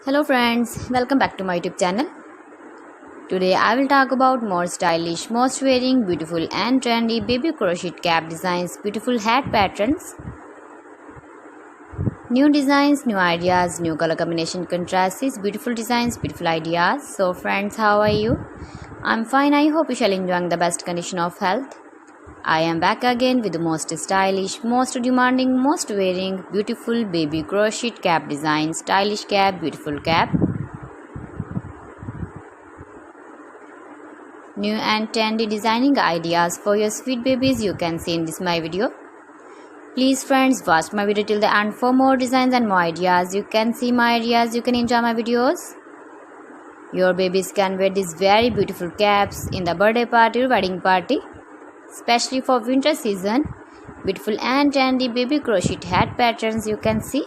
Hello friends, welcome back to my YouTube channel. Today I will talk about more stylish, most wearing, beautiful and trendy baby crochet cap designs, beautiful hat patterns, new designs, new ideas, new color combination contrasts, beautiful designs, beautiful ideas. So friends, how are you? I'm fine. I hope you shall enjoying the best condition of health. I am back again with the most stylish, most demanding, most wearing, beautiful baby crochet cap design, stylish cap, beautiful cap. New and trendy designing ideas for your sweet babies you can see in this my video. Please friends, watch my video till the end for more designs and more ideas. You can see my ideas, you can enjoy my videos. Your babies can wear these very beautiful caps in the birthday party or wedding party. Especially for winter season, beautiful and trendy baby crochet hat patterns you can see.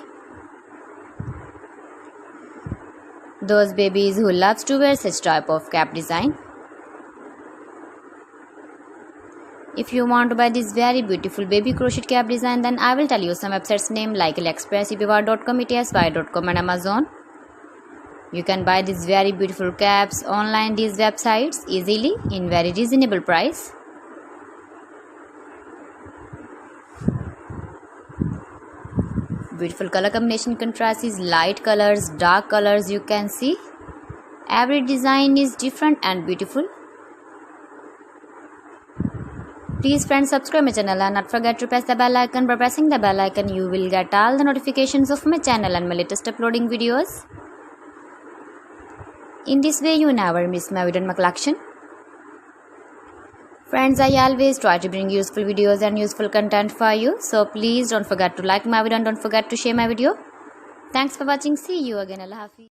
Those babies who loves to wear such type of cap design. If you want to buy this very beautiful baby crochet cap design, then I will tell you some websites name like AliExpress, eBay.com, ETSY.com and Amazon. You can buy these very beautiful caps online these websites easily in very reasonable price. Beautiful color combination contrast is light colors, dark colors you can see. Every design is different and beautiful. Please friends, subscribe my channel and not forget to press the bell icon. By pressing the bell icon you will get all the notifications of my channel and my latest uploading videos. In this way you never miss my video and my collection. Friends, I always try to bring useful videos and useful content for you. So please don't forget to like my video and don't forget to share my video. Thanks for watching. See you again. Allah Hafiz.